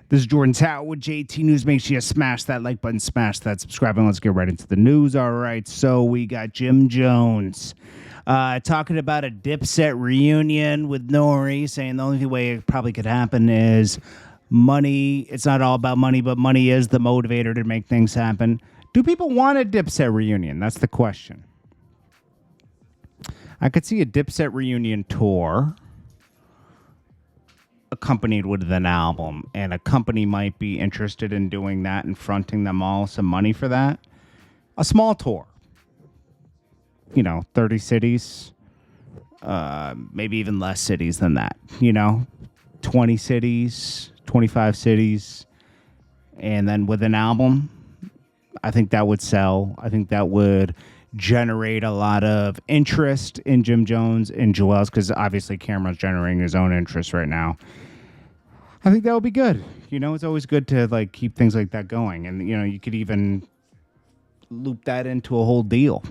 This is Jordan Tower with JT News. Make sure you smash that like button, smash that subscribe, and let's get right into the news. All right, so we got Jim Jones talking about a Dipset reunion with Nori, saying the only way it probably could happen is money. It's not all about money, but money is the motivator to make things happen. Do people want a Dipset reunion? That's the question. I could see a Dipset reunion tour accompanied with an album, and a company might be interested in doing that and fronting them all some money for that. A small tour, 30 cities, maybe even less cities than that, 20 cities, 25 cities, and then with an album, I think that would sell. I think that would generate a lot of interest in Jim Jones and Joel's, because obviously Cameron's generating his own interest right now. I think that would be good. It's always good to keep things like that going, and you could even loop that into a whole deal,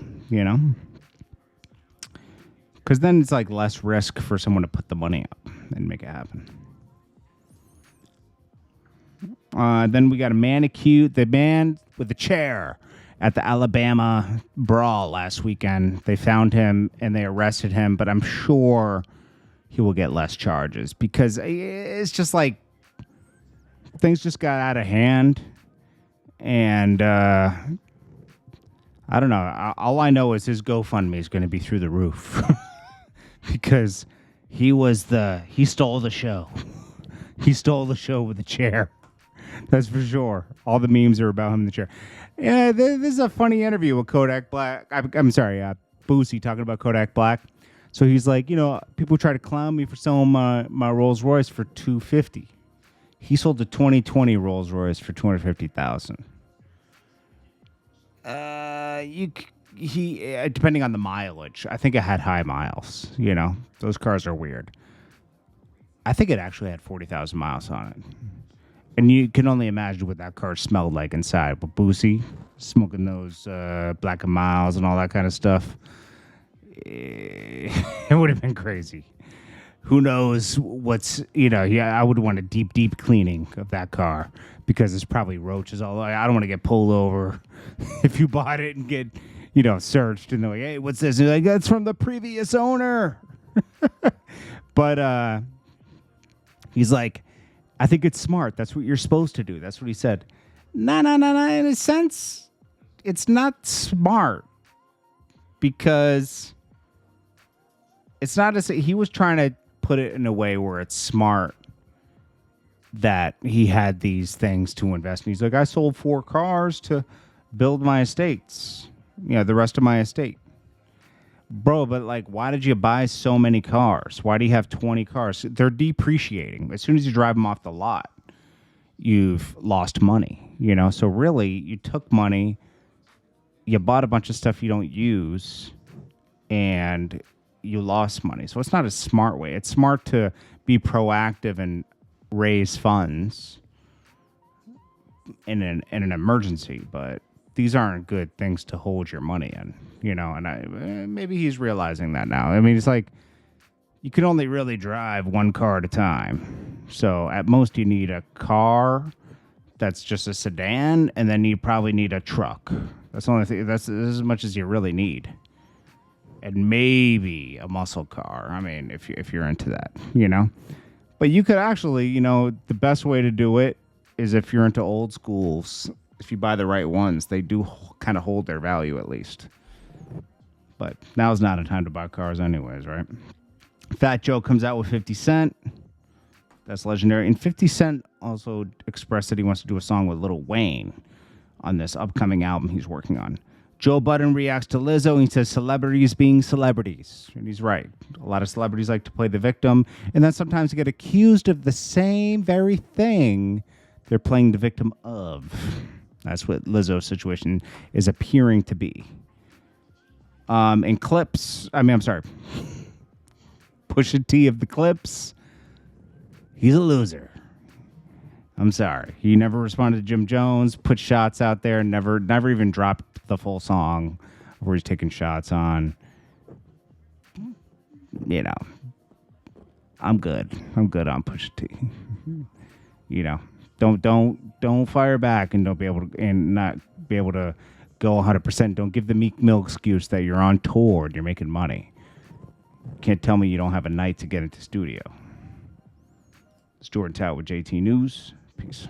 because then it's less risk for someone to put the money up and make it happen. Then we got a the man with the chair at the Alabama Brawl last weekend. They found him and they arrested him, but I'm sure he will get less charges because it's just things just got out of hand. And I don't know. All I know is his GoFundMe is going to be through the roof because he stole the show. He stole the show with the chair. That's for sure. All the memes are about him in the chair. Yeah, this is a funny interview with Kodak Black. I'm sorry, Boosie talking about Kodak Black. So he's like, people try to clown me for selling my Rolls Royce for $250. He sold the 2020 Rolls Royce for $250,000. He depending on the mileage, I think it had high miles. Those cars are weird. I think it actually had 40,000 miles on it. And you can only imagine what that car smelled like inside. But Boosie, smoking those Black and Miles and all that kind of stuff, it would have been crazy. Who knows what's, I would want a deep cleaning of that car because there's probably roaches all over. I don't want to get pulled over if you bought it and get, searched. And they're like, hey, what's this? And you're like, that's from the previous owner. But he's like, I think it's smart. That's what you're supposed to do. That's what he said. No. In a sense, it's not smart because it's not as he was trying to put it in a way where it's smart that he had these things to invest in. He's like, I sold 4 cars to build my estates, the rest of my estate. Bro, but why did you buy so many cars? Why do you have 20 cars? They're depreciating. As soon as you drive them off the lot, you've lost money, So really, you took money, you bought a bunch of stuff you don't use, and you lost money. So it's not a smart way. It's smart to be proactive and raise funds in an emergency, but these aren't good things to hold your money in, and maybe he's realizing that now. I mean, it's you can only really drive one car at a time. So at most you need a car that's just a sedan, and then you probably need a truck. That's the only thing. That's as much as you really need. And maybe a muscle car. I mean, if you're into that, But you could actually, the best way to do it is if you're into old schools. If you buy the right ones, they do kind of hold their value at least. But now's not a time to buy cars anyways, right? Fat Joe comes out with 50 Cent. That's legendary. And 50 Cent also expressed that he wants to do a song with Lil Wayne on this upcoming album he's working on. Joe Budden reacts to Lizzo, and he says celebrities being celebrities. And he's right. A lot of celebrities like to play the victim, and then sometimes get accused of the same very thing they're playing the victim of. That's what Lizzo's situation is appearing to be. In Clips, Pusha T of the Clips, he's a loser. I'm sorry. He never responded to Jim Jones, put shots out there, never even dropped the full song where he's taking shots on. I'm good. I'm good on Pusha T. Don't fire back and don't be able to and not be able to go 100%. Don't give the Meek Mill excuse that you're on tour and you're making money. Can't tell me you don't have a night to get into studio. It's Jordan Tower with JT News. Peace.